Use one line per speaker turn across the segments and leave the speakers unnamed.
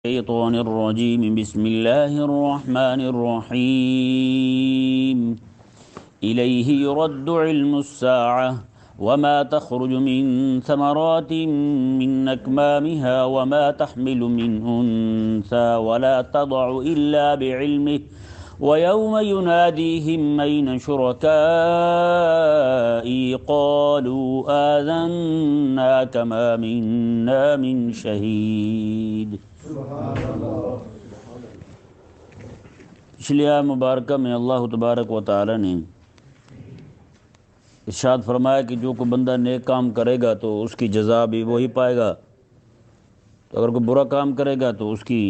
الشيطان الرجيم بسم الله الرحمن الرحيم إليه يرد علم الساعة وما تخرج من ثمرات من أكمامها وما تحمل من أنثى ولا تضع إلا بعلمه ويوم يناديهم أين شركائي قالوا آذناك ما منا من شهيد۔ پچھلی آیت مبارکہ میں اللہ تبارک و تعالی نے ارشاد فرمایا کہ جو کوئی بندہ نیک کام کرے گا تو اس کی جزا بھی وہی پائے گا، تو اگر کوئی برا کام کرے گا تو اس کی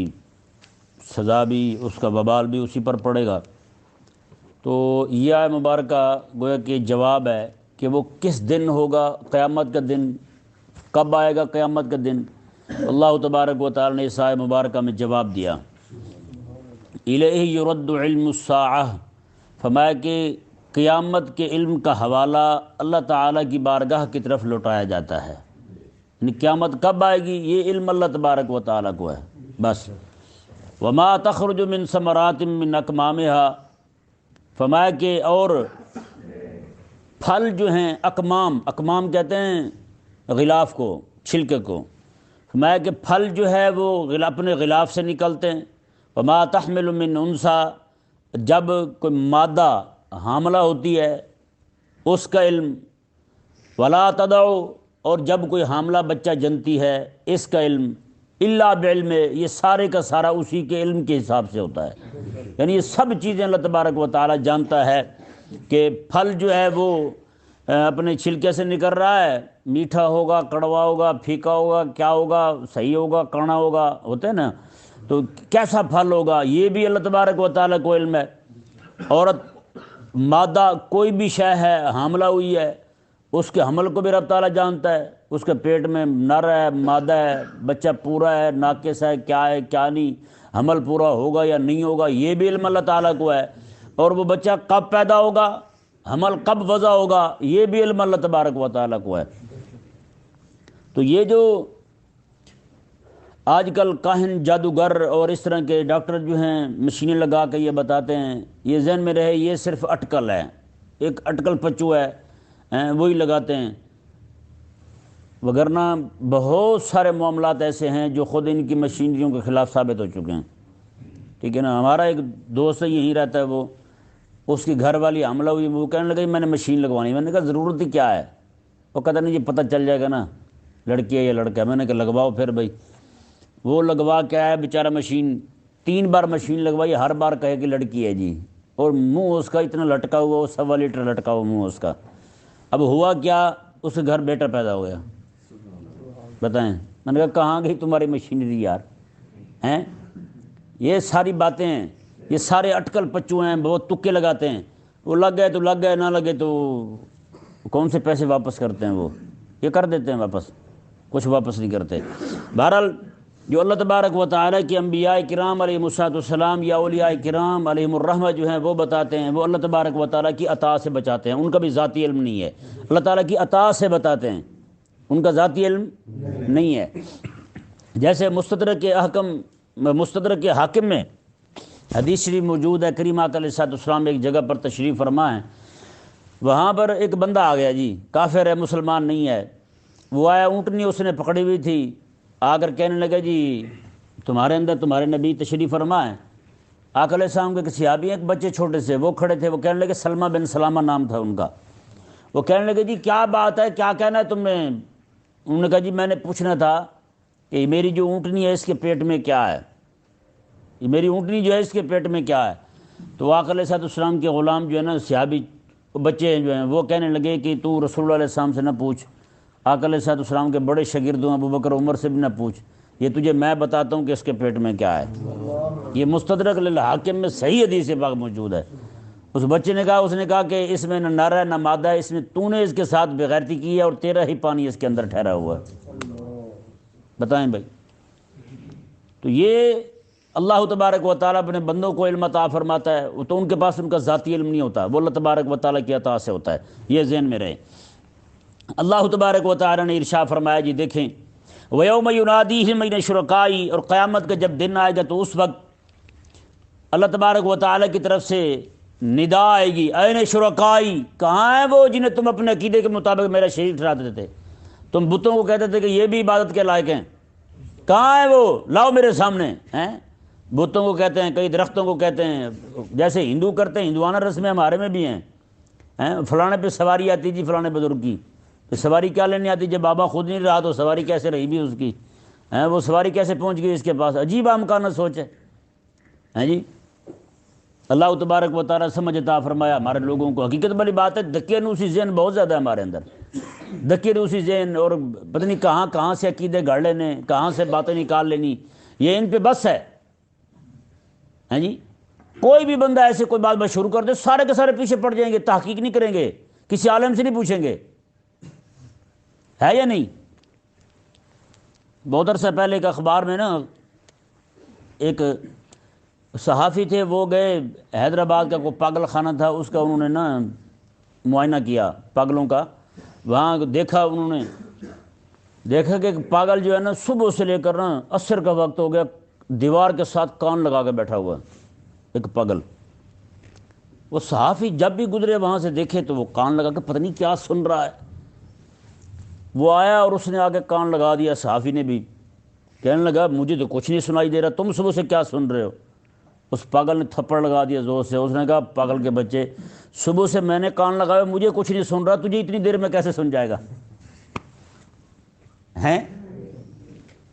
سزا بھی، اس کا وبال بھی اسی پر پڑے گا۔ تو یہ آیت مبارکہ گویا کہ جواب ہے کہ وہ کس دن ہوگا، قیامت کا دن کب آئے گا، قیامت کا دن۔ اللہ تبارک و تعالی نے اس آیت مبارکہ میں جواب دیا، الیہ یرد علم الساعہ، فرمایا کہ قیامت کے علم کا حوالہ اللہ تعالیٰ کی بارگاہ کی طرف لوٹایا جاتا ہے، یعنی قیامت کب آئے گی یہ علم اللہ تبارک و تعالیٰ کو ہے بس۔ وما تخرج من ثمرات من اکمامها، فرمایا کہ اور پھل جو ہیں، اکمام کہتے ہیں غلاف کو، چھلکے کو، فرمایا کہ پھل جو ہے وہ اپنے غلاف سے نکلتے ہیں۔ وما تحمل من انثی، جب کوئی مادہ حاملہ ہوتی ہے اس کا علم، ولا تضع، اور جب کوئی حاملہ بچہ جنتی ہے اس کا علم، الا بعلم، یہ سارے کا سارا اسی کے علم کے حساب سے ہوتا ہے، یعنی یہ سب چیزیں اللہ تبارک و تعالی جانتا ہے کہ پھل جو ہے وہ اپنے چھلکے سے نکل رہا ہے، میٹھا ہوگا، کڑوا ہوگا، پھیکا ہوگا، کیا ہوگا، صحیح ہوگا، کڑنا ہوگا، ہوتے ہیں نا، تو کیسا پھل ہوگا یہ بھی اللہ تبارک و تعالیٰ کو علم ہے۔ عورت مادہ کوئی بھی شے ہے، حاملہ ہوئی ہے، اس کے حمل کو بھی رب تعالیٰ جانتا ہے، اس کے پیٹ میں نر ہے، مادہ ہے، بچہ پورا ہے، ناقص ہے، کیا نہیں، حمل پورا ہوگا یا نہیں ہوگا یہ بھی علم اللہ تعالیٰ کو ہے، اور وہ بچہ کب پیدا ہوگا، حمل کب وضع ہوگا یہ بھی علم اللہ تبارک و تعالیٰ کو ہے۔ تو یہ جو آج کل کاہن، جادوگر اور اس طرح کے ڈاکٹر جو ہیں مشینیں لگا کے یہ بتاتے ہیں، یہ ذہن میں رہے یہ صرف اٹکل ہے، ایک اٹکل پچو ہے، وہی لگاتے ہیں، وگرنہ بہت سارے معاملات ایسے ہیں جو خود ان کی مشینریوں کے خلاف ثابت ہو چکے ہیں، ٹھیک ہے نا۔ ہمارا ایک دوست یہیں رہتا ہے، وہ اس کی گھر والی حاملہ ہوئی، وہ کہنے لگا میں نے مشین لگوانی، میں نے کہا ضرورت ہی کیا ہے، وہ کہتا نہیں یہ پتہ چل جائے گا نا لڑکی ہے یا لڑکا ہے، میں نے کہا لگواؤ پھر بھائی۔ وہ لگوا کے آیا بیچارہ، مشین 3 بار مشین لگوائی، ہر بار کہے کہ لڑکی ہے جی، اور منہ اس کا اتنا لٹکا ہوا، وہ 1.25 لیٹر لٹکا ہوا منہ اس کا۔ اب ہوا کیا، اس کے گھر بیٹا پیدا ہو گیا، بتائیں۔ میں نے کہا کہاں گئی تمہاری مشینری یار، ہیں یہ ساری باتیں ہیں، یہ سارے اٹکل پچو ہیں، بہت تکے لگاتے ہیں، وہ لگ گئے تو لگ گئے، نہ لگے تو کون سے پیسے واپس کرتے ہیں، وہ یہ کر دیتے ہیں واپس، کچھ واپس نہیں کرتے۔ بہرحال جو اللہ تبارک و تعالیٰ کی انبیاء کرام علیہم السلام یا اولیاء کرام علیہم الرحمہ جو ہیں وہ بتاتے ہیں، وہ اللہ تبارک و تعالیٰ کی عطا سے بچاتے ہیں، ان کا بھی ذاتی علم نہیں ہے، اللہ تعالیٰ کی عطا سے بتاتے ہیں، ان کا ذاتی علم نہیں ہے۔ جیسے مستدرک حاکم میں حدیث شریف موجود ہے، کریمات علیہ السلام ایک جگہ پر تشریف فرما ہے، وہاں پر ایک بندہ آ گیا جی، کافر ہے، مسلمان نہیں ہے، وہ آیا، اونٹنی اس نے پکڑی ہوئی تھی، آ کر کہنے لگا جی تمہارے اندر تمہارے نبی تشریف فرما ہے۔ آقا علیہ السلام کے کسی صحابی، ایک بچے چھوٹے سے وہ کھڑے تھے، وہ کہنے لگے، سلمہ بن سلامہ نام تھا ان کا، وہ کہنے لگے جی کیا بات ہے، کیا کہنا ہے تم نے؟ انہوں نے کہا جی میں نے پوچھنا تھا کہ میری جو اونٹنی ہے اس کے پیٹ میں کیا ہے، یہ میری اونٹنی جو ہے اس کے پیٹ میں کیا ہے؟ تو آقا علیہ السلام کے غلام جو ہے نا، صحابی بچے جو ہیں، وہ کہنے لگے کہ تو رسول اللہ علیہ السلام سے نہ پوچھ، آقا علیہ السلام کے بڑے شاگرد ہیں ابو بکر عمر سے بھی نہ پوچھ، یہ تجھے میں بتاتا ہوں کہ اس کے پیٹ میں کیا ہے۔ یہ مستدرک للحاکم میں صحیح حدیث پاک موجود ہے۔ اس بچے نے کہا، اس نے کہا کہ اس میں نہ نر ہے نہ مادہ ہے، اس میں تو نے اس کے ساتھ بغیرتی کی ہے اور تیرا ہی پانی اس کے اندر ٹھہرا ہوا ہے، بتائیں بھائی۔ تو یہ اللہ تبارک و تعالیٰ اپنے بندوں کو علم عطا فرماتا ہے، تو ان کے پاس ان کا ذاتی علم نہیں ہوتا، وہ اللہ تبارک و تعالیٰ کی عطا سے ہوتا ہے، یہ ذہن میں رہے۔ اللہ تبارک و تعالیٰ نے ارشاد فرمایا جی دیکھیں، وَيَوْمَ يُنَادِيهِمْ أَيْنَ شُرَكَائِي، اور قیامت کا جب دن آئے گا تو اس وقت اللہ تبارک و تعالیٰ کی طرف سے ندا آئے گی، اَيْنَ شُرَكَائِي، کہاں ہیں وہ جنہیں تم اپنے عقیدے کے مطابق میرا شریک ٹھہراتے تھے؟ تم بتوں کو کہتے تھے کہ یہ بھی عبادت کے لائق ہیں، کہاں ہیں وہ؟ لاؤ میرے سامنے ہیں۔ بتوں کو کہتے ہیں، کئی درختوں کو کہتے ہیں، جیسے ہندو کرتے ہیں، ہندوانہ رسمیں ہمارے میں بھی ہیں۔ فلانے پہ سواری آتی جی فلانے بزرگ کی، تو سواری کیا لینے آتی؟ جب بابا خود نہیں رہا تو سواری کیسے رہی بھی اس کی؟ وہ سواری کیسے پہنچ گئی اس کے پاس؟ عجیب امکانہ سوچ ہے جی۔ اللہ تبارک و تعالیٰ سمجھ عطا فرمایا ہمارے لوگوں کو۔ حقیقت والی بات ہے، دکیہ نوسی ذہن بہت زیادہ ہے ہمارے اندر، دکیہ نوسی ذہن، اور پتہ نہیں کہاں کہاں سے عقیدے گھڑ لینے، کہاں سے باتیں نکال لینی، یہ ان پہ بس ہے جی۔ کوئی بھی بندہ ایسے کوئی بات شروع کر دے، سارے کے سارے پیچھے پڑ جائیں گے، تحقیق نہیں کریں گے، کسی عالم سے نہیں پوچھیں گے، ہے یا نہیں؟ بہت عرصہ پہلے ایک اخبار میں نا ایک صحافی تھے، وہ گئے حیدرآباد کا کوئی پاگل خانہ تھا، اس کا انہوں نے نا معائنہ کیا پاگلوں کا۔ وہاں دیکھا، انہوں نے دیکھا کہ ایک پاگل جو ہے نا صبح سے لے کر نا عصر کا وقت ہو گیا دیوار کے ساتھ کان لگا کے بیٹھا ہوا ایک پاگل۔ وہ صحافی جب بھی گزرے وہاں سے دیکھے تو وہ کان لگا کے پتہ نہیں کیا سن رہا ہے۔ وہ آیا اور اس نے آگے کان لگا دیا، صحافی نے بھی، کہنے لگا مجھے تو کچھ نہیں سنائی دے رہا، تم صبح سے کیا سن رہے ہو؟ اس پاگل نے تھپڑ لگا دیا زور سے۔ اس نے کہا پاگل کے بچے، صبح سے میں نے کان لگایا، مجھے کچھ نہیں سن رہا، تجھے اتنی دیر میں کیسے سن جائے گا؟ ہیں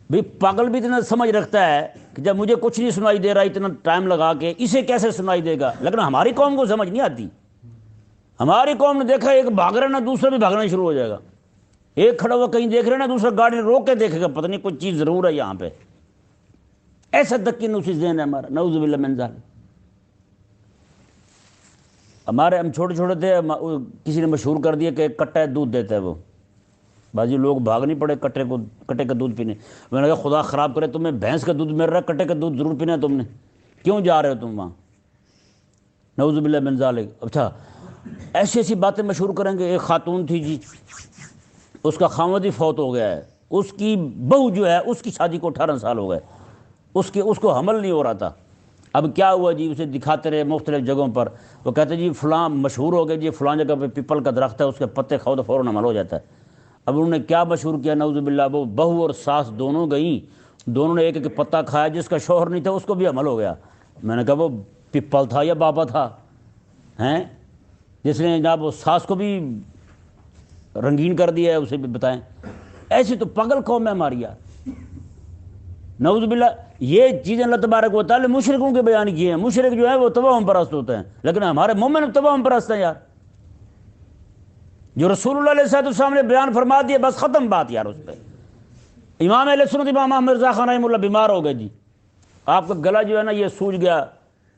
بھئی پاگل بھی اتنا سمجھ رکھتا ہے کہ جب مجھے کچھ نہیں سنائی دے رہا اتنا ٹائم لگا کے، اسے کیسے سنائی دے گا؟ لیکن ہماری قوم کو سمجھ نہیں آتی۔ ہماری قوم نے دیکھا ایک بھاگ رہا نا دوسرا بھی بھاگنا شروع ہو جائے گا، ایک کھڑا ہوا کہیں دیکھ رہے نا دوسرا گاڑی روک کے دیکھے گا، پتہ نہیں کچھ چیز ضرور ہے یہاں پہ۔ ایسا دکی نوسی ذہن ہے ہمارا، نعوذ باللہ من ذالک۔ ہمارے ہم چھوٹے چھوٹے تھے، کسی نے مشہور کر دیا کہ ایک کٹا ہے دودھ دیتا ہے وہ، بازی لوگ بھاگ نہیں پڑے کٹے کا دودھ پینے۔ میں نے کہا خدا خراب کرے، تمہیں بھینس کا دودھ مل رہا ہے، کٹے کا دودھ ضرور پینا ہے تم نے، کیوں جا رہے ہو تم وہاں؟ نعوذ باللہ من ذالک۔ اچھا ایسی ایسی باتیں مشہور کریں گے۔ ایک خاتون تھی جی، اس کا خاوند ہی فوت ہو گیا ہے، اس کی بہو جو ہے اس کی شادی کو 18 سال ہو گئے، اس کو حمل نہیں ہو رہا تھا۔ اب کیا ہوا جی، اسے دکھاتے رہے مختلف جگہوں پر، وہ کہتے جی فلاں مشہور ہو گئے جی، فلاں جگہ پہ پیپل کا درخت ہے، اس کے پتے کھاؤ تو فوراً حمل ہو جاتا ہے۔ اب انہوں نے کیا مشہور کیا، نعوذ باللہ، وہ بہو اور ساس دونوں گئیں، دونوں نے ایک ایک پتا کھایا، جس کا شوہر نہیں تھا اس کو بھی حمل ہو گیا۔ میں نے کہا وہ پیپل تھا یا بابا تھا ہیں جس نے جناب وہ ساس کو بھی رنگین کر دیا ہے، اسے بھی بتائیں۔ ایسی تو پاگل قوم ہے ہماری یار، نعوذ باللہ۔ یہ چیزیں اللہ تبارک و تعالی مشرکوں کے بیان کیے ہیں۔ مشرک جو ہے وہ توہم پرست ہوتے ہیں، لیکن ہمارے مومن توہم پرست ہیں یار۔ جو رسول اللہ علیہ السلام نے بیان فرما دیا بس ختم بات یار اس پہ۔ امام اہل سنت امام احمد رضا خان رحمہ اللہ بیمار ہو گئے جی، آپ کا گلا جو ہے نا یہ سوج گیا،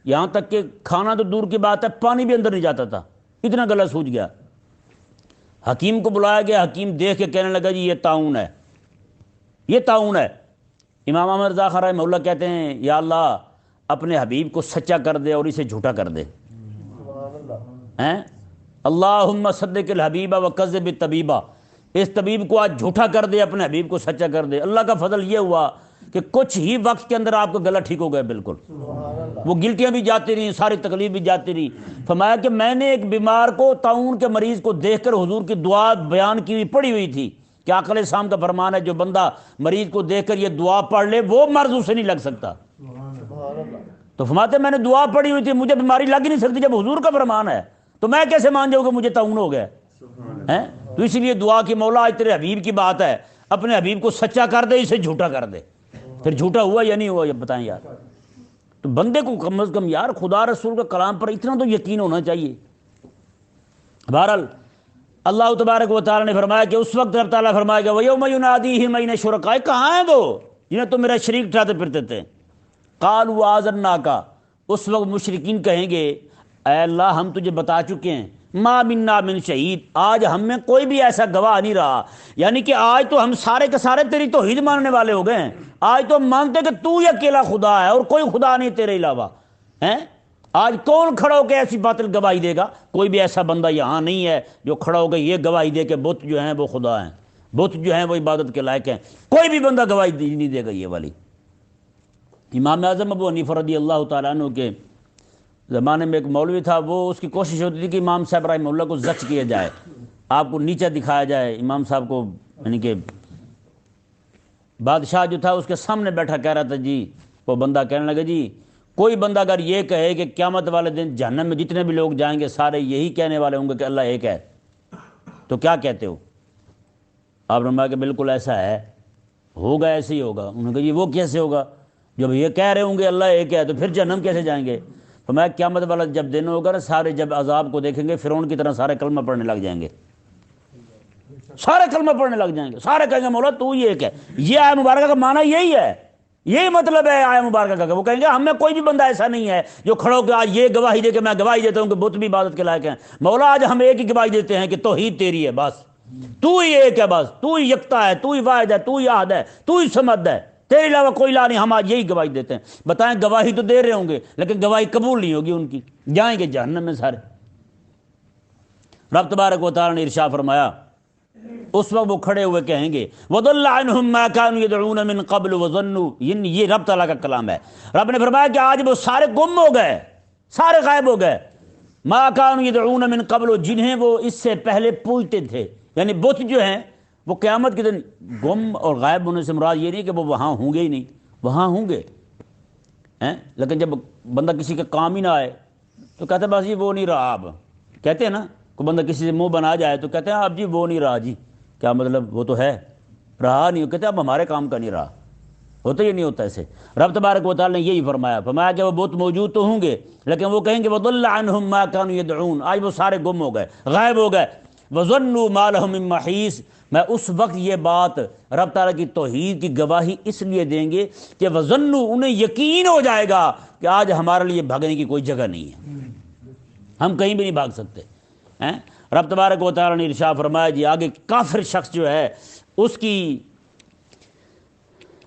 یہاں تک کہ کھانا تو دور کی بات ہے پانی بھی اندر نہیں جاتا تھا، اتنا گلا سوج گیا۔ حکیم کو بلایا گیا، حکیم دیکھ کے کہنے لگا جی یہ طاعون ہے، یہ طاعون ہے۔ امام احمد رضا خان رحمہ اللہ کہتے ہیں یا اللہ اپنے حبیب کو سچا کر دے اور اسے جھوٹا کر دے، اللہم صدق الحبیبہ وکذب الطبیبہ، اس طبیب کو آج جھوٹا کر دے، اپنے حبیب کو سچا کر دے۔ اللہ کا فضل یہ ہوا کہ کچھ ہی وقت کے اندر آپ کا گلا ٹھیک ہو گیا بالکل، وہ گلٹیاں بھی جاتی رہیں، ساری تکلیف بھی جاتی رہی۔ فرمایا کہ میں نے ایک بیمار کو، طاعون کے مریض کو دیکھ کر حضور کی دعا بیان کی ہوئی پڑھی ہوئی تھی کہ آقا علیہ السلام کا فرمان ہے جو بندہ مریض کو دیکھ کر یہ دعا پڑھ لے وہ مرض اسے نہیں لگ سکتا۔ تو فرماتے میں نے دعا پڑھی ہوئی تھی، مجھے بیماری لگ ہی نہیں سکتی، جب حضور کا فرمان ہے تو میں کیسے مان جاؤں کہ مجھے طاعون ہو گیا ہے؟ تو اسی لیے دعا کی مولا آج تیرے حبیب کی بات ہے، اپنے حبیب کو سچا کر دے، اسے جھوٹا کر دے۔ پھر جھوٹا ہوا یا نہیں ہوا یہ بتائیں یار۔ تو بندے کو کم از کم یار خدا رسول کا کلام پر اتنا تو یقین ہونا چاہیے۔ بہرحال اللہ تبارک و تعالیٰ نے فرمایا کہ اس وقت رب تعالیٰ فرمائے گا وَيَوْمَ يُنَادِيهِمْ أَيْنَ شُرَكَائِي، کہاں ہیں وہ جنہیں تم میرا شریک ٹھہراتے پھرتے تھے؟ قَالُوا آذَنَّاكَ، اس وقت مشرکین کہیں گے اے اللہ ہم تجھے بتا چکے ہیں، ما منا من شہید، آج ہم میں کوئی بھی ایسا گواہ نہیں رہا، یعنی کہ آج تو ہم سارے کے سارے تیری توحید ماننے والے ہو گئے ہیں، آج تو ہم مانتے کہ تو ہی اکیلا خدا ہے اور کوئی خدا نہیں تیرے علاوہ ہیں۔ آج کون کھڑا ہو کے ایسی باطل گواہی دے گا؟ کوئی بھی ایسا بندہ یہاں نہیں ہے جو کھڑا ہو کے یہ گواہی دے کہ بت جو ہیں وہ خدا ہیں۔ بت جو ہیں وہ عبادت کے لائق ہیں، کوئی بھی بندہ گواہی نہیں دے گا یہ والی۔ امام اعظم ابو حنیفہ رضی اللہ تعالیٰ عنہ کے زمانے میں ایک مولوی تھا، وہ اس کی کوشش ہوتی تھی کہ امام صاحب رحمہ اللہ کو زچ کیا جائے، آپ کو نیچا دکھایا جائے، امام صاحب کو، یعنی کہ بادشاہ جو تھا اس کے سامنے بیٹھا کہہ رہا تھا جی، وہ بندہ کہنے لگا جی کوئی بندہ اگر یہ کہے کہ قیامت والے دن جہنم میں جتنے بھی لوگ جائیں گے سارے یہی کہنے والے ہوں گے کہ اللہ ایک ہے، تو کیا کہتے ہو؟ آپ نے فرمایا کہ بالکل ایسا ہے، ہوگا ایسے ہی ہوگا۔ انہوں نے کہا جی وہ کیسے ہوگا؟ جب یہ کہہ رہے ہوں گے اللہ ایک ہے تو پھر جہنم کیسے جائیں گے؟ فرمایا قیامت والا جب دن ہوگا سارے جب عذاب کو دیکھیں گے فرعون کی طرح سارے کلمہ پڑھنے لگ جائیں گے، سارے کلمہ پڑھنے لگ جائیں گے، سارے کہیں گے مولا تو ہی ایک ہے۔ یہ آیت مبارکہ کا معنی یہی ہے، یہی مطلب ہے آیت مبارکہ کا۔ وہ کہیں گے ہم میں کوئی بھی بندہ ایسا نہیں ہے جو کھڑا ہو کے آج یہ گواہی دے کہ میں گواہی دیتا ہوں کہ بت بھی عبادت کے لائق ہیں، مولا آج ہم ایک ہی گواہی دیتے ہیں کہ توحید تیری ہے، بس تو ہی ایک ہے، بس تو ہی یکتا ہے، تو ہی واحد ہے، تو ہی احد ہے، تو ہی صمد ہے، تیرے علاوہ کوئی الہ نہیں، ہم آج یہی گواہی دیتے ہیں۔ بتائیں گواہی تو دے رہے ہوں گے لیکن گواہی قبول نہیں ہوگی ان کی، جائیں گے جہنم میں سارے۔ رب تبارک و تعالی نے ارشاد فرمایا اس وقت وہ کھڑے ہوئے کہیں گے وَضَلَّ عَنْهُمْ مَا كَانُوا يَدْعُونَ مِن قَبْلُ وَظَنُّوا، یہ رب تعالیٰ کا کلام ہے۔ رب نے فرمایا کہ آج وہ سارے گم ہو گئے، سارے غائب ہو گئے، مَا كَانُوا يَدْعُونَ مِن قَبْلُ، جنہیں وہ اس سے پہلے پوجتے تھے، یعنی بت جو ہیں وہ قیامت کے دن گم اور غائب ہونے سے مراد یہ نہیں کہ وہ وہاں ہوں گے ہی نہیں، وہاں ہوں گے، لیکن جب بندہ کسی کا کام ہی نہ آئے تو کہتے ہیں بس جی وہ نہیں رہا، اب کہتے ہیں نا کوئی بندہ کسی سے منہ بنا جائے تو کہتے ہیں اب جی وہ نہیں رہا، جی کیا مطلب وہ تو ہے رہا نہیں، کہتے ہیں اب ہمارے کام کا نہیں رہا، ہوتا یہ نہیں ہوتا ایسے۔ رب تبارک و تعالی نے یہی فرمایا کہ وہ بت موجود تو ہوں گے لیکن وہ کہیں گے وَضَلَّ عَنْهُمْ مَا كَانُوا يَدْعُونَ، آج وہ سارے گم ہو گئے، غائب ہو گئے۔ وَظَنُّوا مَا لَهُم مِّن مَّحِيصٍ، میں اس وقت یہ بات رب تعالیٰ کی توحید کی گواہی اس لیے دیں گے کہ وَظَنُّوا، انہیں یقین ہو جائے گا کہ آج ہمارے لیے بھاگنے کی کوئی جگہ نہیں ہے، ہم کہیں بھی نہیں بھاگ سکتے۔ رب تبارک و تعالیٰ نے ارشاد فرمایا جی آگے کافر شخص جو ہے اس کی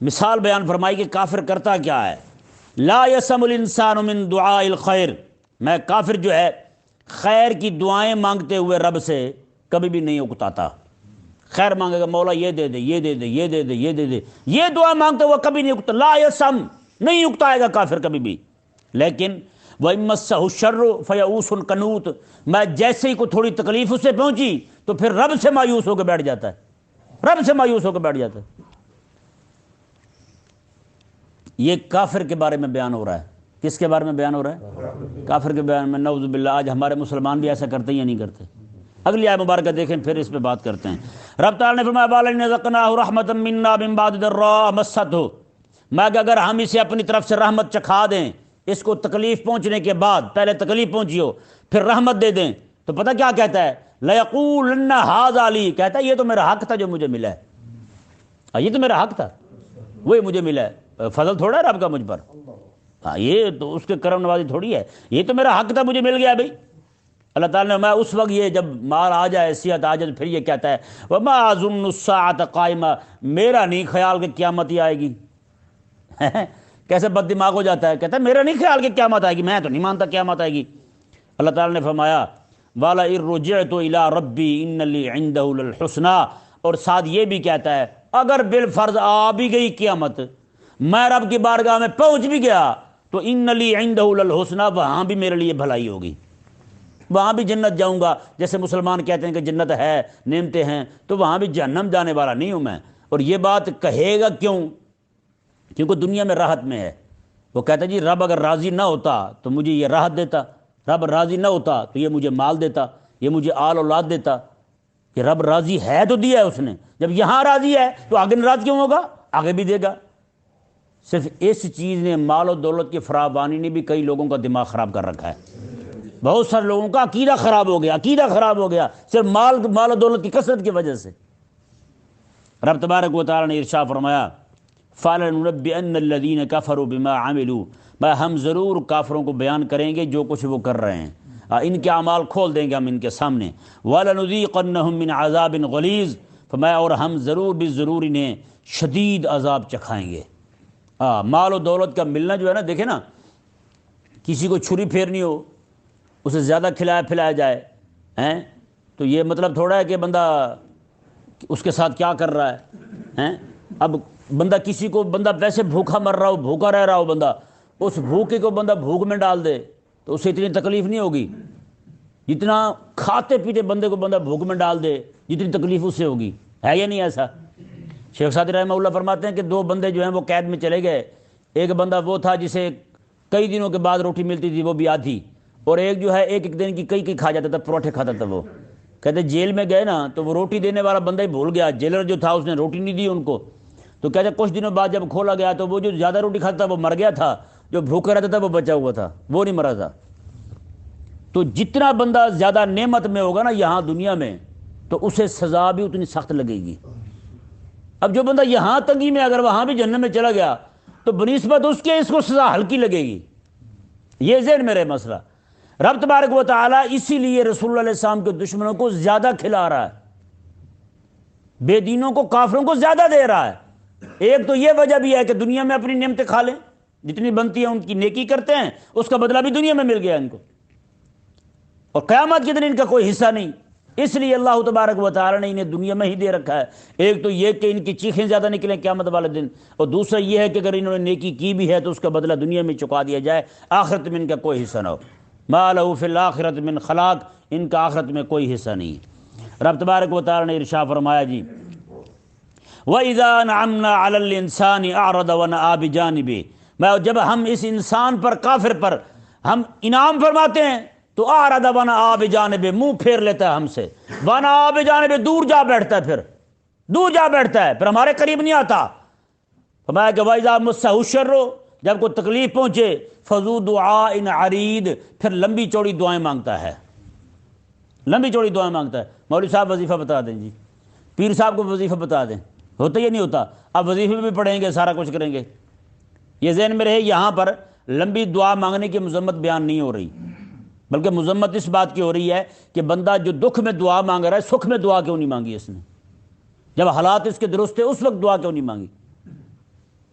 مثال بیان فرمائی کہ کافر کرتا کیا ہے۔ لا یسم الانسان من دعاء الخیر، میں کافر جو ہے خیر کی دعائیں مانگتے ہوئے رب سے کبھی بھی نہیں اکتاتا، خیر مانگے گا مولا یہ دے دے یہ دے دے یہ دے دے یہ دے دے، یہ دعا مانگتے ہوئے کبھی نہیں اکتا، لا یسم، نہیں اکتائے گا کافر کبھی بھی۔ لیکن وَإِن مَسَّهُ الشَّرُّ فَيَئُوسٌ قَنُوطٌ، میں جیسے ہی کوئی تھوڑی تکلیف اس سے پہنچی تو پھر رب سے مایوس ہو کے بیٹھ جاتا ہے، رب سے مایوس ہو کے بیٹھ جاتا ہے۔ یہ کافر کے بارے میں بیان ہو رہا ہے، کس کے بارے میں بیان ہو رہا ہے؟ کافر کے بیان میں۔ نعوذ باللہ آج ہمارے مسلمان بھی ایسا کرتے یا نہیں کرتے؟ اگلی آیت مبارکہ دیکھیں پھر اس پہ بات کرتے ہیں۔ رب تعالیٰ نے فرمایا وَلَئِنْ أَذَقْنَاهُ رَحْمَةً مِنَّا مِن بَعْدِ ضَرَّاءَ مَسَّتْهُ، میں کہ اگر ہم اسے اپنی طرف سے رحمت چکھا دیں، اس کو تکلیف پہنچنے کے بعد، پہلے تکلیف پہنچی ہو پھر رحمت دے دیں تو پتہ کیا کہتا ہے؟ لَيَقُولَنَّ هَٰذَا لِي، کہتا ہے یہ تو میرا حق تھا جو مجھے ملا ہے، یہ تو میرا حق تھا وہی مجھے ملا ہے، فضل تھوڑا ہے رب کا مجھ پر، یہ تو اس کے کرم نوازی تھوڑی ہے، یہ تو میرا حق تھا مجھے مل گیا بھائی۔ اللہ تعالیٰ نے میں اس وقت یہ جب مال آ جائے، صحت آ جائے، پھر یہ کہتا ہے وَمَا أَظُنُّ السَّاعَةَ قَائِمَةً، میرا نہیں خیال کہ قیامت ہی آئے گی۔ کیسے بد دماغ ہو جاتا ہے، کہتا ہے میرا نہیں خیال کہ قیامت آئے گی، میں تو نہیں مانتا قیامت آئے گی۔ اللہ تعالیٰ نے فرمایا وَلَئِن رُجِعْتُ إِلَىٰ رَبِّي إِنَّ لِي عِندَهُ لَلْحُسْنَىٰ، اور ساتھ یہ بھی کہتا ہے اگر بالفرض آ بھی گئی قیامت، میں رب کی بارگاہ میں پہنچ بھی گیا تو إِنَّ لِي عِندَهُ لَلْحُسْنَىٰ، وہاں بھی میرے لیے بھلائی ہوگی، وہاں بھی جنت جاؤں گا۔ جیسے مسلمان کہتے ہیں کہ جنت ہے، نعمتیں ہیں، تو وہاں بھی جہنم جانے والا نہیں ہوں میں۔ اور یہ بات کہے گا کیوں؟ کیونکہ دنیا میں راحت میں ہے۔ وہ کہتا ہے جی رب اگر راضی نہ ہوتا تو مجھے یہ راحت دیتا، رب راضی نہ ہوتا تو یہ مجھے مال دیتا، یہ مجھے آل اولاد دیتا، کہ رب راضی ہے تو دیا ہے اس نے، جب یہاں راضی ہے تو آگے ناراض کیوں ہوگا؟ آگے بھی دے گا۔ صرف اس چیز نے، مال و دولت کی فراوانی نے بھی کئی لوگوں کا دماغ خراب کر رکھا ہے، بہت سارے لوگوں کا عقیدہ خراب ہو گیا، عقیدہ خراب ہو گیا صرف مال و دولت کی کثرت کی وجہ سے۔ رب تبارک و تعالی نے ارشاد فرمایا فَلَنُنَبِّئَنَّ الَّذِينَ كَفَرُوا بِمَا عَمِلُوا، میں ہم ضرور کافروں کو بیان کریں گے جو کچھ وہ کر رہے ہیں، ان کے اعمال کھول دیں گے ہم ان کے سامنے۔ وَلَنُذِيقَنَّهُم مِّنْ عَذَابٍ غَلِيظٍ، فرمایا اور ہم ضرور بھی ضرور انہیں شدید عذاب چکھائیں گے۔ مال و دولت کا ملنا جو ہے نا، دیکھیں نا، کسی کو چھری پھیرنی ہو، اسے زیادہ کھلایا پھلایا جائے تو یہ مطلب تھوڑا ہے کہ بندہ اس کے ساتھ کیا کر رہا ہے. اب بندہ کسی کو بندہ ویسے بھوکا مر رہا ہو، بھوکا رہ رہا ہو بندہ، اس بھوکے کو بندہ بھوک میں ڈال دے تو اسے اتنی تکلیف نہیں ہوگی جتنا کھاتے پیتے بندے کو بندہ بھوک میں ڈال دے جتنی تکلیف اس سے ہوگی. ہے یا نہیں ایسا؟ شیخ سعدی رحمہ اللہ فرماتے ہیں کہ 2 بندے جو ہیں وہ قید میں چلے گئے. ایک بندہ وہ تھا جسے کئی دنوں کے بعد روٹی ملتی تھی، وہ بھی آدھی، اور ایک جو ہے ایک دن کی کئی کھا جاتا تھا، پروٹھے کھاتا تھا. وہ کہتے جیل میں گئے نا تو وہ روٹی دینے والا بندہ ہی بھول گیا، جیلر جو تھا اس نے روٹی نہیں دی ان کو. تو کہتے کچھ دنوں بعد جب کھولا گیا تو وہ جو زیادہ روٹی کھاتا تھا وہ مر گیا تھا، جو بھوکا رہتا تھا وہ بچا ہوا تھا، وہ نہیں مرا تھا. تو جتنا بندہ زیادہ نعمت میں ہوگا نا یہاں دنیا میں تو اسے سزا بھی اتنی سخت لگے گی. اب جو بندہ یہاں تنگی میں اگر وہاں بھی جہنم میں چلا گیا تو بنسبت اس کے اس کو سزا ہلکی لگے گی. یہ ذہن میں رہے مسئلہ. رب تبارک و تعالیٰ اسی لیے رسول اللہ علیہ السلام کے دشمنوں کو زیادہ کھلا رہا ہے، بے دینوں کو، کافروں کو زیادہ دے رہا ہے. ایک تو یہ وجہ بھی ہے کہ دنیا میں اپنی نعمتیں کھا لیں، جتنی بنتی ہیں ان کی نیکی کرتے ہیں، اس کا بدلہ بھی دنیا میں مل گیا ان کو، اور قیامت کے دن ان کا کوئی حصہ نہیں. اس لیے اللہ تبارک و تعالیٰ نے انہیں دنیا میں ہی دے رکھا ہے. ایک تو یہ کہ ان کی چیخیں زیادہ نکلیں قیامت والے دن، اور دوسرا یہ ہے کہ اگر انہوں نے نیکی کی بھی ہے تو اس کا بدلہ دنیا میں چکا دیا جائے، آخرت میں ان کا کوئی حصہ نہ ہو. ما لہ فی الآخرۃ من خلاق، ان کا آخرت میں کوئی حصہ نہیں ہے. رب تبارک و تعالیٰ نے ارشاد فرمایا جی وَإِذَا أَنْعَمْنَا عَلَى الْإِنسَانِ أَعْرَضَ وَنَأَىٰ بِجَانِبِهِ، جب ہم اس انسان پر، کافر پر ہم انعام فرماتے ہیں تو اعرض ونأىٰ بجانبہ، منہ پھیر لیتا ہے ہم سے، ونأىٰ بجانبہ، دور جا بیٹھتا ہے، پھر دور جا بیٹھتا ہے، پھر ہمارے قریب نہیں آتا. فرمایا کہ وَإِذَا مَسَّهُ الشَّرُّ، جب کوئی تکلیف پہنچے، فَذُو دُعَاءٍ عَرِيضٍ، پھر لمبی چوڑی دعائیں مانگتا ہے، لمبی چوڑی دعائیں مانگتا ہے. مولوی صاحب وظیفہ بتا دیں جی، پیر صاحب کو وظیفہ بتا دیں، ہوتا یا نہیں ہوتا؟ اب وظیفے بھی پڑھیں گے، سارا کچھ کریں گے. یہ ذہن میں رہے یہاں پر لمبی دعا مانگنے کی مذمت بیان نہیں ہو رہی، بلکہ مذمت اس بات کی ہو رہی ہے کہ بندہ جو دکھ میں دعا مانگ رہا ہے، سکھ میں دعا کیوں نہیں مانگی اس نے؟ جب حالات اس کے درست تھے اس وقت دعا کیوں نہیں مانگی؟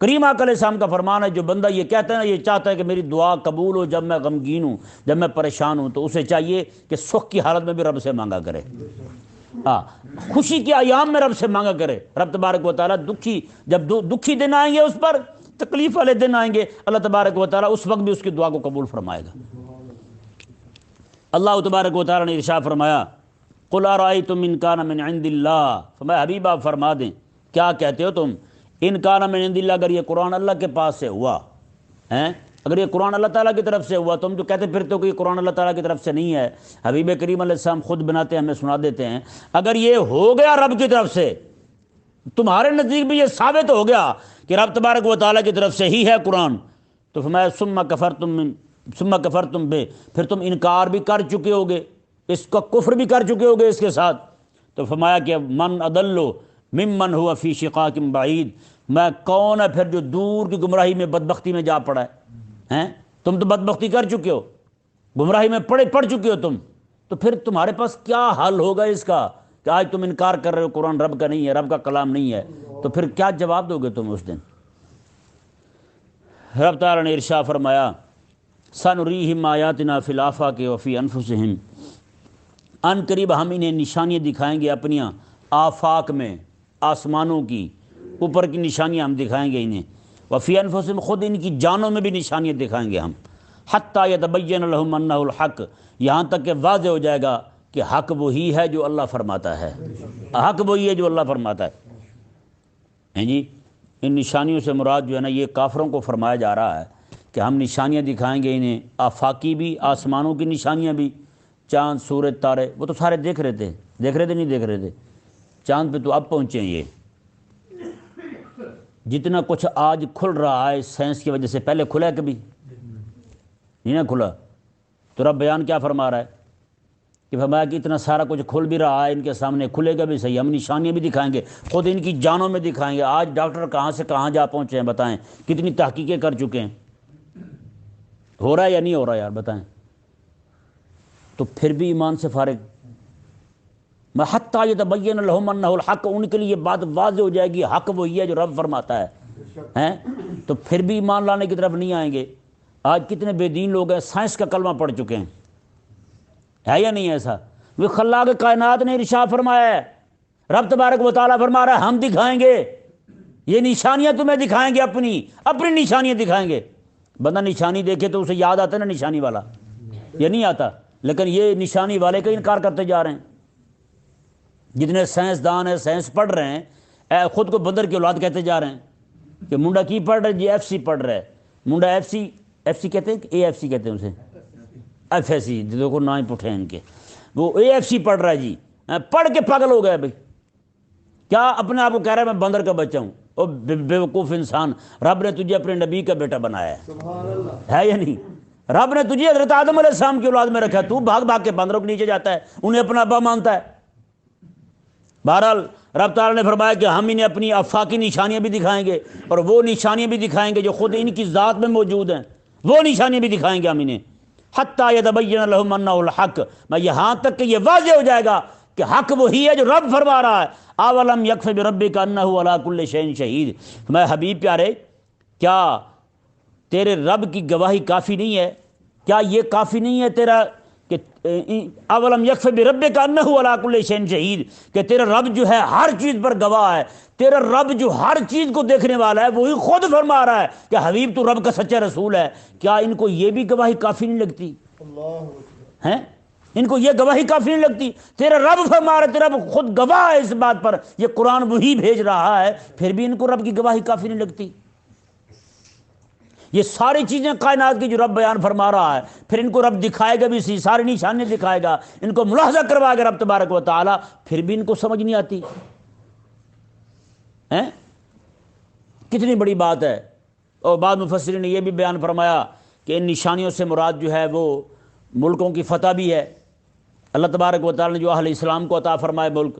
کریم آقا علیہ السلام کا فرمان ہے، جو بندہ یہ کہتا ہے نا، یہ چاہتا ہے کہ میری دعا قبول ہو جب میں غمگین ہوں، جب میں پریشان ہوں، تو اسے چاہیے کہ سکھ کی حالت میں بھی رب سے مانگا کرے، خوشی کے ایام میں رب سے مانگا کرے. رب تبارک و تعالیٰ دکھی، جب دکھی دن آئیں گے اس پر، تکلیف والے دن آئیں گے، اللہ تبارک و تعالیٰ اس وقت بھی اس کی دعا کو قبول فرمائے گا. اللہ تبارک و تعالیٰ نے ارشاد فرمایا قُلْ أَرَأَيْتُمْ إِنْ كَانَ مِنْ عِنْدِ اللَّهِ، فرمایا حبیب آپ فرما دیں کیا کہتے ہو تم، ان کان من عند اللہ، اگر یہ قرآن اللہ کے پاس سے ہوا ہے، اگر یہ قرآن اللہ تعالیٰ کی طرف سے ہوا، تم جو کہتے پھرتے ہو کہ یہ قرآن اللہ تعالیٰ کی طرف سے نہیں ہے، حبیب کریم علیہ السلام خود بناتے ہیں، ہمیں سنا دیتے ہیں، اگر یہ ہو گیا رب کی طرف سے، تمہارے نزدیک بھی یہ ثابت ہو گیا کہ رب تبارک و تعالیٰ کی طرف سے ہی ہے قرآن، تو فرمایا ثم کفرتم بہ، پھر تم انکار بھی کر چکے ہوگے، اس کا کفر بھی کر چکے ہوگے اس کے ساتھ. تو فرمایا کہ من اضل ممن هو فی شقاق بعید، میں کون ہے پھر جو دور کی گمراہی میں، بدبختی میں جا پڑا ہے. تم تو بدبختی کر چکے ہو، گمراہی میں پڑ چکے ہو تم، تو پھر تمہارے پاس کیا حل ہوگا اس کا کہ آج تم انکار کر رہے ہو قرآن رب کا نہیں ہے، رب کا کلام نہیں ہے، تو پھر کیا جواب دو گے تم اس دن؟ رب تعالیٰ نے ارشاد فرمایا سَنُرِيهِمْ آیَاتِنَا فِي الْآفَاقِ وَفِي أَنفُسِهِمْ، ان قریب ہم انہیں نشانیاں دکھائیں گے اپنی آفاق میں، آسمانوں کی اوپر کی نشانیاں ہم دکھائیں گے انہیں، وفی انفسہم، خود ان کی جانوں میں بھی نشانیاں دکھائیں گے ہم، حتیٰ یتبین لہم انہ الحق، یہاں تک کہ واضح ہو جائے گا کہ حق وہی ہے جو اللہ فرماتا ہے، حق وہی ہے جو اللہ فرماتا ہے. جی ان نشانیوں سے مراد جو ہے نا، یہ کافروں کو فرمایا جا رہا ہے کہ ہم نشانیاں دکھائیں گے انہیں، آفاقی بھی، آسمانوں کی نشانیاں بھی، چاند سورج تارے وہ تو سارے دیکھ رہے تھے نہیں دیکھ رہے تھے، چاند پہ تو اب پہنچے ہیں. یہ جتنا کچھ آج کھل رہا ہے سائنس کی وجہ سے، پہلے کھلا ہے کبھی نہیں نا کھلا. تو رب بیان کیا فرما رہا ہے کہ فرمایا کہ اتنا سارا کچھ کھل بھی رہا ہے ان کے سامنے، کھلے گا بھی صحیح، ہم نشانیاں بھی دکھائیں گے، خود ان کی جانوں میں دکھائیں گے. آج ڈاکٹر کہاں سے کہاں جا پہنچے ہیں بتائیں، کتنی تحقیقیں کر چکے ہیں، ہو رہا ہے یا نہیں ہو رہا یار بتائیں. تو پھر بھی ایمان سے فارغ، حتیٰ یتبین لہم انہ الحق، ان کے لیے بات واضح ہو جائے گی حق وہی ہے جو رب فرماتا ہے، تو پھر بھی ایمان لانے کی طرف نہیں آئیں گے. آج کتنے بے دین لوگ ہیں سائنس کا کلمہ پڑھ چکے ہیں، ہے یا نہیں ایسا؟ وہ خلاق کائنات نے ارشاد فرمایا ہے، رب تبارک و تعالیٰ فرما رہا ہے ہم دکھائیں گے، یہ نشانیاں تمہیں دکھائیں گے، اپنی نشانیاں دکھائیں گے۔ بندہ نشانی دیکھے تو اسے یاد آتا ہے نا نشانی والا، یہ نہیں آتا، لیکن یہ نشانی والے کا انکار کرتے جا رہے ہیں۔ جتنے سائنسدان ہیں، سائنس پڑھ رہے ہیں، خود کو بندر کی اولاد کہتے جا رہے ہیں کہ منڈا کی پڑھ رہا ہے جی ایف سی پڑھ رہا ہے، منڈا ایف سی کہتے ہیں کہ اے ایف سی کہتے ہیں اسے، ایف ایس سی، دیکھو نہ ہی پٹھے ہیں ان کے، وہ اے ایف سی پڑھ رہا ہے جی، پڑھ کے پاگل ہو گیا بھائی، کیا اپنے آپ کو کہہ رہا ہے میں بندر کا بچہ ہوں۔ او بے وقوف انسان، رب نے تجھے اپنے نبی کا بیٹا بنایا ہے یا نہیں؟ رب نے تجھے حضرت آدم علیہ السلام کی اولاد میں رکھا، تو بھاگ بھاگ کے بندروں کے نیچے جاتا ہے، انہیں اپنا ابا مانتا ہے۔ بہرحال رب تعالیٰ نے فرمایا کہ ہم انہیں اپنی آفاقی نشانیاں بھی دکھائیں گے، اور وہ نشانیاں بھی دکھائیں گے جو خود ان کی ذات میں موجود ہیں، وہ نشانیاں بھی دکھائیں گے ہم انہیں، حتیٰ یتبین لہم انہ الحق، میں یہاں تک کہ یہ واضح ہو جائے گا کہ حق وہی ہے جو رب فرما رہا ہے۔ اولم یکف بربک انہ علی کل شیء شہید، میں حبیب پیارے کیا تیرے رب کی گواہی کافی نہیں ہے؟ کیا یہ کافی نہیں ہے تیرا کہ اولم یکف بربک انہ علی کل شیء شہید، کہ تیرا رب جو ہے ہر چیز پر گواہ ہے، تیرا رب جو ہر چیز کو دیکھنے والا ہے وہی خود فرما رہا ہے کہ حبیب تو رب کا سچا رسول ہے، کیا ان کو یہ بھی گواہی کافی نہیں لگتی ہیں؟ ان کو یہ گواہی کافی نہیں لگتی؟ تیرا رب فرما رہا ہے، تیرا رب خود گواہ ہے اس بات پر، یہ قرآن وہی بھیج رہا ہے، پھر بھی ان کو رب کی گواہی کافی نہیں لگتی؟ یہ ساری چیزیں کائنات کی جو رب بیان فرما رہا ہے، پھر ان کو رب دکھائے گا بھی سی، ساری نشانیاں دکھائے گا، ان کو ملاحظہ کروائے گا رب تبارک و تعالیٰ، پھر بھی ان کو سمجھ نہیں آتی ہیں؟ کتنی بڑی بات ہے۔ اور بعض مفسرین نے یہ بھی بیان فرمایا کہ ان نشانیوں سے مراد جو ہے وہ ملکوں کی فتح بھی ہے۔ اللہ تبارک و تعالیٰ نے جو اہل اسلام کو عطا فرمائے ملک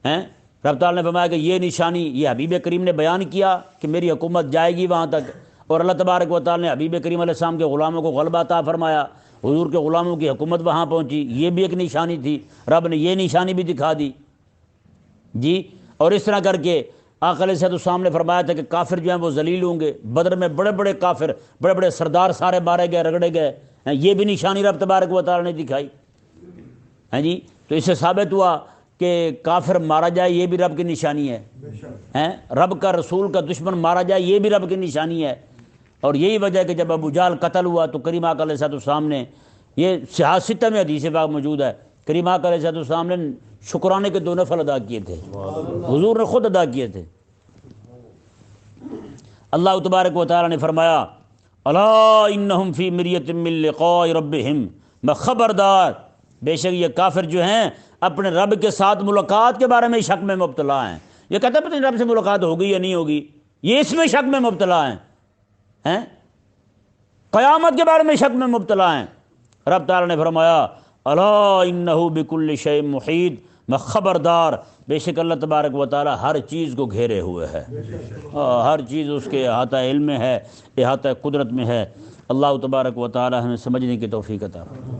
ہیں، رب تعالیٰ نے فرمایا کہ یہ نشانی یہ حبیب کریم نے بیان کیا کہ میری حکومت جائے گی وہاں تک، اور اللہ تبارک و تعالیٰ نے حبیب کریم علیہ السلام کے غلاموں کو غلبہ عطا فرمایا، حضور کے غلاموں کی حکومت وہاں پہنچی، یہ بھی ایک نشانی تھی، رب نے یہ نشانی بھی دکھا دی جی۔ اور اس طرح کر کے آقا علیہ السلام نے فرمایا تھا کہ کافر جو ہیں وہ ذلیل ہوں گے، بدر میں بڑے بڑے کافر، بڑے بڑے سردار سارے مارے گئے، رگڑے گئے، یہ بھی نشانی رب تبارک و تعالیٰ نے دکھائی ہیں جی۔ تو اس سے ثابت ہوا کہ کافر مارا جائے یہ بھی رب کی نشانی ہے، رب کا رسول کا دشمن مارا جائے یہ بھی رب کی نشانی ہے۔ اور یہی وجہ ہے کہ جب ابو جہل قتل ہوا تو کریم آقا علیہ السلام نے، یہ صحاح ستہ میں حدیث پاک موجود ہے، کریم آقا علیہ السلام نے شکرانے کے 2 نفل ادا کیے تھے، حضور نے خود ادا کیے تھے۔ اللہ تبارک و تعالیٰ نے فرمایا الا انہم فی مریۃ من لقاء ربہم، میں خبردار بے شک یہ کافر جو ہیں اپنے رب کے ساتھ ملاقات کے بارے میں شک میں مبتلا ہیں۔ یہ کہتے ہیں پتہ نہیں رب سے ملاقات ہوگی یا نہیں ہوگی، یہ اس میں شک میں مبتلا ہیں، قیامت کے بارے میں شک میں مبتلا ہیں۔ رب تعالیٰ نے فرمایا الا انہ بکل شیء محیط، میں خبردار بے شک اللہ تبارک و تعالیٰ ہر چیز کو گھیرے ہوئے ہے، ہر چیز اس کے احاطہ علم میں ہے، احاطہ قدرت میں ہے۔ اللہ تبارک و تعالیٰ ہمیں سمجھنے کی توفیق عطا فرمائے۔